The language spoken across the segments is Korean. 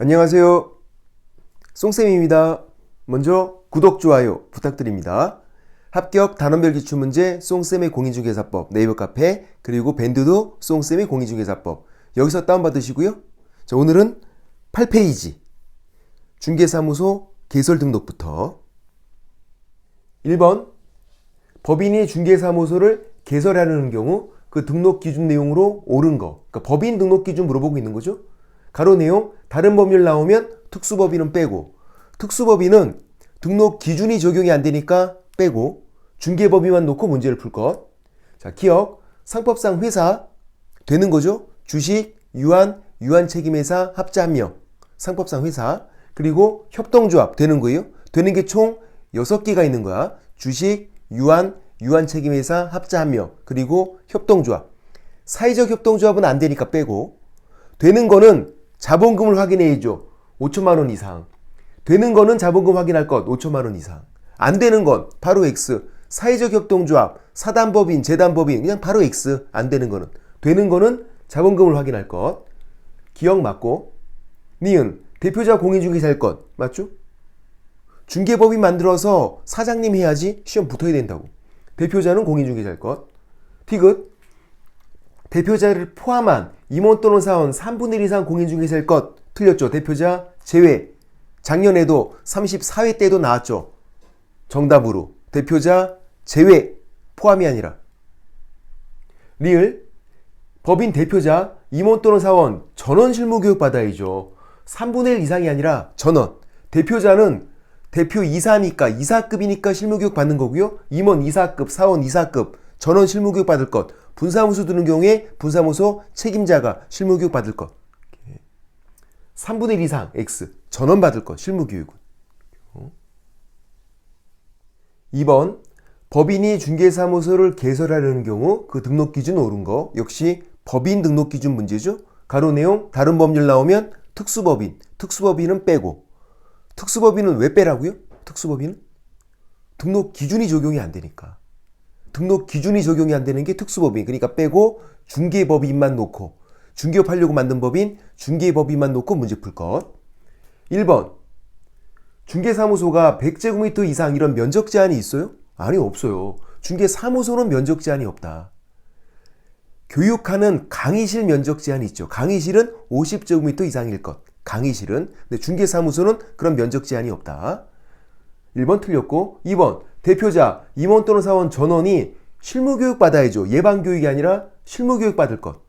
안녕하세요. 송쌤입니다. 먼저 구독, 좋아요 부탁드립니다. 합격 단원별 기출문제 송쌤의 공인중개사법 네이버 카페 그리고 밴드도 송쌤의 공인중개사법 여기서 다운받으시고요. 자, 오늘은 8페이지 중개사무소 개설 등록부터 1번 법인이 중개사무소를 개설하려는 경우 그 등록 기준 내용으로 옳은 거 그러니까 법인 등록 기준 물어보고 있는 거죠. 가로 내용 다른 법률 나오면 특수법인은 빼고 특수법인은 등록 기준이 적용이 안 되니까 빼고 중개법인만 놓고 문제를 풀 것. 자, 기억 상법상 회사 되는 거죠. 주식, 유한, 유한책임회사, 합자 1명 상법상 회사 그리고 협동조합 되는 거예요. 되는 게 총 6개가 있는 거야. 주식, 유한, 유한책임회사, 합자 1명 그리고 협동조합. 사회적 협동조합은 안 되니까 빼고 되는 거는 자본금을 확인해야죠. 5천만 원 이상. 되는 거는 자본금 확인할 것 5천만 원 이상. 안 되는 건 바로 X. 사회적 협동조합, 사단법인, 재단법인 그냥 바로 X. 안 되는 거는. 되는 거는 자본금을 확인할 것. 기억 맞고. 니은 대표자 공인중개사일 것 맞죠? 중개법인 만들어서 사장님 해야지 시험 붙어야 된다고. 대표자는 공인중개사일 것. 티귿 대표자를 포함한 임원 또는 사원 3분의 1 이상 공인중개사일 것 틀렸죠. 대표자 제외. 작년에도 34회 때도 나왔죠. 정답으로 대표자 제외 포함이 아니라. 리을 법인 대표자 임원 또는 사원 전원 실무교육 받아야죠. 3분의 1 이상이 아니라 전원. 대표자는 대표 이사니까 이사급이니까 실무교육 받는 거고요. 임원 이사급, 사원 이사급 전원 실무교육 받을 것. 분사무소 두는 경우에 분사무소 책임자가 실무교육 받을 것. 3분의 1 이상 X 전원 받을 것 실무교육은. 2번 법인이 중개사무소를 개설하려는 경우 그 등록기준 옳은 거 역시 법인 등록기준 문제죠. 가로 내용 다른 법률 나오면 특수법인 특수법인은 빼고 특수법인은 왜 빼라고요? 특수법인은 등록 기준이 적용이 안 되니까. 등록 기준이 적용이 안 되는 게 특수법인 그러니까 빼고 중개법인만 놓고 중개업하려고 만든 법인 중개법인만 놓고 문제 풀 것. 1번 중개사무소가 100제곱미터 이상 이런 면적 제한이 있어요? 아니 없어요. 중개사무소는 면적 제한이 없다. 교육하는 강의실 면적 제한이 있죠. 강의실은 50제곱미터 이상일 것. 강의실은. 근데 중개사무소는 그런 면적 제한이 없다. 1번 틀렸고 2번 대표자 임원 또는 사원 전원이 실무교육 받아야죠. 예방교육이 아니라 실무교육 받을 것.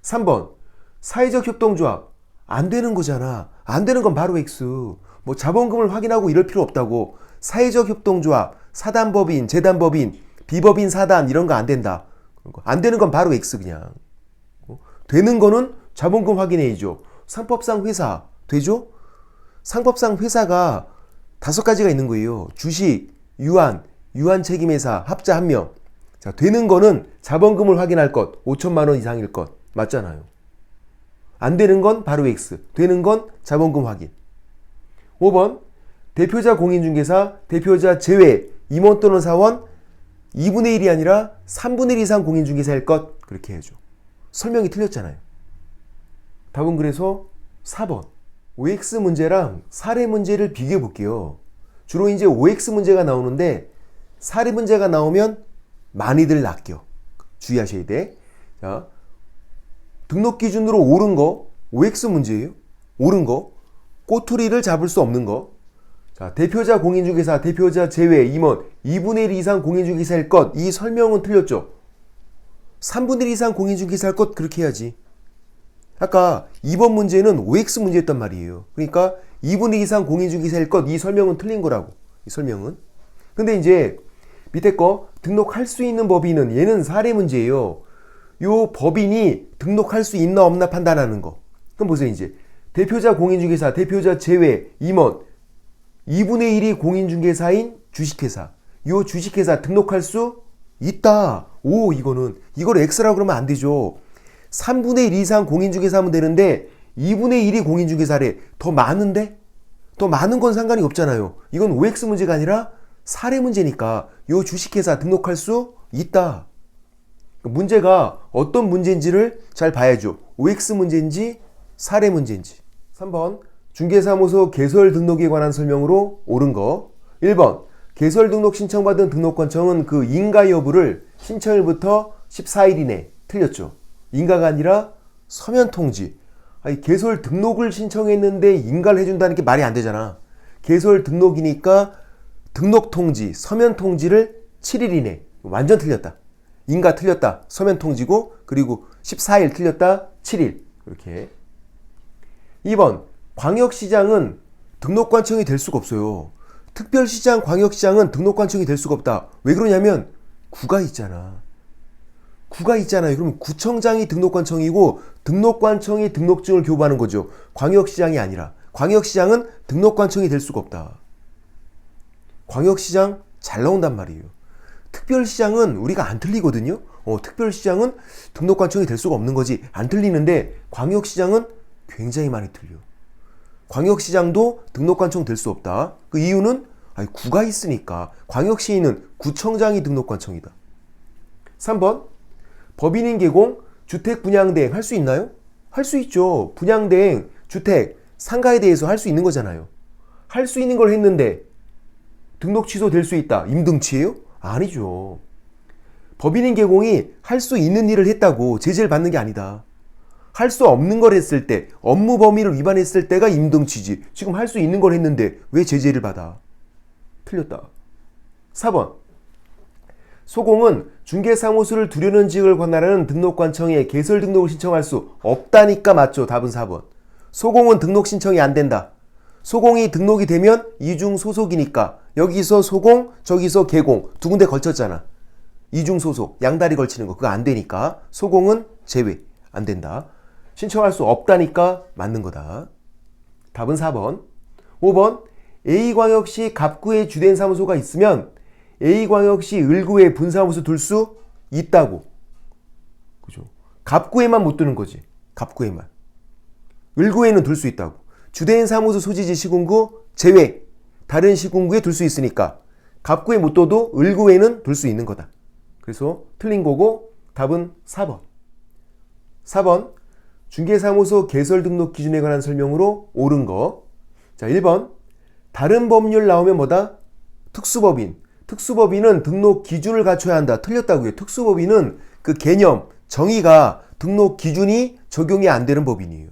3번 사회적 협동조합 안 되는 거잖아. 안 되는 건 바로 X. 뭐 자본금을 확인하고 이럴 필요 없다고. 사회적 협동조합, 사단법인, 재단법인, 비법인 사단 이런 거 안 된다. 안 되는 건 바로 X 그냥. 되는 거는 자본금 확인해야죠. 상법상 회사 되죠? 상법상 회사가 5가지가 있는 거예요. 주식, 유한, 유한책임회사, 합자 1명. 자, 되는 거는 자본금을 확인할 것 5천만 원 이상일 것 맞잖아요. 안 되는 건 바로 X. 되는 건 자본금 확인. 5번 대표자 공인중개사, 대표자 제외, 임원 또는 사원 2분의 1이 아니라 3분의 1 이상 공인중개사일 것 그렇게 해야죠. 설명이 틀렸잖아요. 답은 그래서 4번. OX 문제랑 사례 문제를 비교해 볼게요. 주로 이제 OX 문제가 나오는데 사례 문제가 나오면 많이들 낚여. 주의하셔야 돼. 자, 등록 기준으로 옳은 거 OX 문제예요. 옳은 거. 꼬투리를 잡을 수 없는 거. 자, 대표자 공인중개사, 대표자 제외, 임원 2분의 1 이상 공인중개사일 것. 이 설명은 틀렸죠. 3분의 1 이상 공인중개사일 것 그렇게 해야지. 아까 2번 문제는 OX 문제였단 말이에요. 그러니까 2분의 2 이상 공인중개사일 것 이 설명은 틀린 거라고. 이 설명은. 근데 이제 밑에 거 등록할 수 있는 법인은 얘는 사례 문제예요. 요 법인이 등록할 수 있나 없나 판단하는 거. 그럼 보세요 이제. 대표자 공인중개사, 대표자 제외, 임원 2분의 1이 공인중개사인 주식회사. 요 주식회사 등록할 수 있다. 오 이거는. 이걸 X라고 그러면 안 되죠. 3분의 1 이상 공인중개사 하면 되는데 2분의 1이 공인중개사래. 더 많은데? 더 많은 건 상관이 없잖아요. 이건 OX 문제가 아니라 사례 문제니까 요 주식회사 등록할 수 있다. 문제가 어떤 문제인지를 잘 봐야죠. OX 문제인지 사례 문제인지. 3번 중개사무소 개설 등록에 관한 설명으로 옳은 거. 1번 개설 등록 신청받은 등록관청은 그 인가 여부를 신청일부터 14일 이내. 틀렸죠. 인가가 아니라 서면 통지. 아니, 개설 등록을 신청했는데 인가를 해준다는 게 말이 안 되잖아. 개설 등록이니까 등록 통지, 서면 통지를 7일 이내. 완전 틀렸다. 인가 틀렸다. 서면 통지고, 그리고 14일 틀렸다. 7일. 이렇게. 2번 광역시장은 등록관청이 될 수가 없어요. 특별시장, 광역시장은 등록관청이 될 수가 없다. 왜 그러냐면 구가 있잖아. 구가 있잖아요. 그럼 구청장이 등록관청이고 등록관청이 등록증을 교부하는 거죠. 광역시장이 아니라. 광역시장은 등록관청이 될 수가 없다. 광역시장 잘 나온단 말이에요. 특별시장은 우리가 안 틀리거든요. 특별시장은 등록관청이 될 수가 없는 거지. 안 틀리는데 광역시장은 굉장히 많이 틀려. 광역시장도 등록관청 될 수 없다. 그 이유는 구가 있으니까. 광역시에는 구청장이 등록관청이다. 3번 법인인 개공, 주택 분양대행 할 수 있나요? 할 수 있죠. 분양대행, 주택, 상가에 대해서 할 수 있는 거잖아요. 할 수 있는 걸 했는데 등록 취소될 수 있다. 임등치예요? 아니죠. 법인인 개공이 할 수 있는 일을 했다고 제재를 받는 게 아니다. 할 수 없는 걸 했을 때, 업무 범위를 위반했을 때가 임등치지. 지금 할 수 있는 걸 했는데 왜 제재를 받아? 틀렸다. 4번 소공은 중개사무소를 두려는 지역을 관할하는 등록관청에 개설 등록을 신청할 수 없다니까 맞죠. 답은 4번. 소공은 등록 신청이 안 된다. 소공이 등록이 되면 이중 소속이니까 여기서 소공, 저기서 개공 두 군데 걸쳤잖아. 이중 소속, 양다리 걸치는 거 그거 안 되니까 소공은 제외. 안 된다. 신청할 수 없다니까 맞는 거다. 답은 4번. 5번 A광역시 갑구에 주된 사무소가 있으면 A광역시 을구에 분사무소 둘 수 있다고. 그죠? 갑구에만 못 두는 거지. 갑구에만. 을구에는 둘 수 있다고. 주된 사무소 소지지 시군구 제외. 다른 시군구에 둘 수 있으니까 갑구에 못 둬도 을구에는 둘 수 있는 거다. 그래서 틀린 거고 답은 4번. 4번 중개사무소 개설 등록 기준에 관한 설명으로 옳은 거. 자, 1번 다른 법률 나오면 뭐다? 특수법인. 특수법인은 등록 기준을 갖춰야 한다. 틀렸다고요. 특수법인은 그 개념, 정의가 등록 기준이 적용이 안 되는 법인이에요.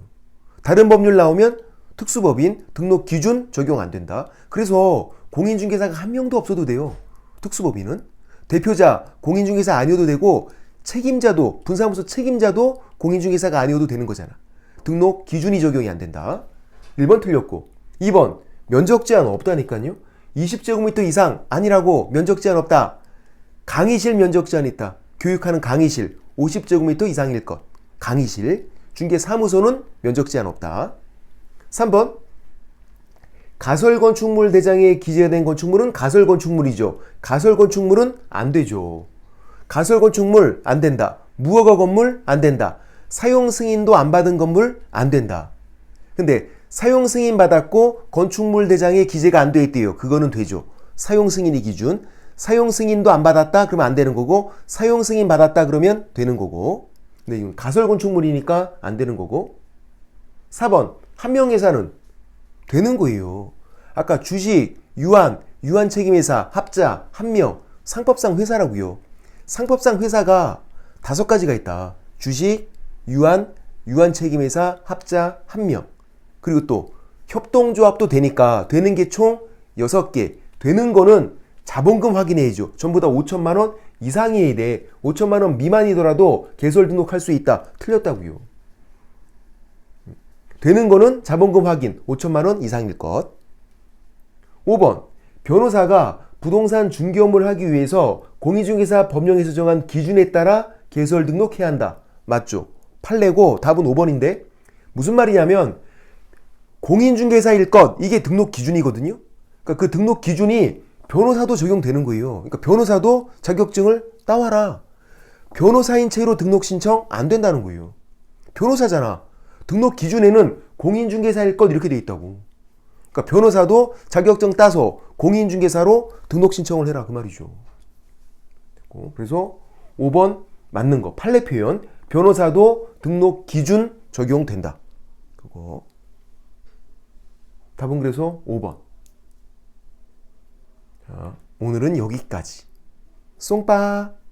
다른 법률 나오면 특수법인, 등록 기준 적용 안 된다. 그래서 공인중개사가 한 명도 없어도 돼요. 특수법인은. 대표자, 공인중개사 아니어도 되고 책임자도, 분사무소 책임자도 공인중개사가 아니어도 되는 거잖아. 등록 기준이 적용이 안 된다. 1번 틀렸고 2번 면적 제한 없다니까요. 20제곱미터 이상 아니라고. 면적 제한 없다. 강의실 면적 제한 있다. 교육하는 강의실 50제곱미터 이상일 것. 강의실. 중개사무소는 면적 제한 없다. 3번 가설건축물 대장에 기재된 건축물은 가설건축물이죠. 가설건축물은 안 되죠. 가설건축물 안 된다. 무허가 건물 안 된다. 사용승인도 안 받은 건물 안 된다. 근데 사용승인 받았고 건축물 대장에 기재가 안 돼 있대요. 그거는 되죠. 사용승인이 기준. 사용승인도 안 받았다 그러면 안 되는 거고, 사용승인 받았다 그러면 되는 거고. 근데 이건 가설건축물이니까 안 되는 거고. 4번 한명회사는 되는 거예요. 아까 주식, 유한, 유한책임회사, 합자, 한명, 상법상 회사라고요. 상법상 회사가 5가지가 있다. 주식, 유한, 유한책임회사, 합자, 한명. 그리고 또 협동조합도 되니까 되는 게 총 6개. 되는 거는 자본금 확인해야죠. 전부 다 5천만 원 이상이어야 돼. 5천만 원 미만이더라도 개설 등록할 수 있다. 틀렸다고요. 되는 거는 자본금 확인 5천만 원 이상일 것. 5번 변호사가 부동산 중개 업무를 하기 위해서 공인중개사 법령에서 정한 기준에 따라 개설 등록해야 한다. 맞죠? 판례고 답은 5번인데 무슨 말이냐면 공인중개사일 것 이게 등록 기준이거든요. 그러니까 그 등록 기준이 변호사도 적용되는 거예요. 그러니까 변호사도 자격증을 따와라. 변호사인 채로 등록 신청 안 된다는 거예요. 변호사잖아. 등록 기준에는 공인중개사일 것 이렇게 돼 있다고. 그러니까 변호사도 자격증 따서 공인중개사로 등록 신청을 해라 그 말이죠. 그래서 5번 맞는 거. 판례 표현 변호사도 등록 기준 적용된다. 그거. 답은 그래서 5번. 자, 오늘은 여기까지. 쏭빠.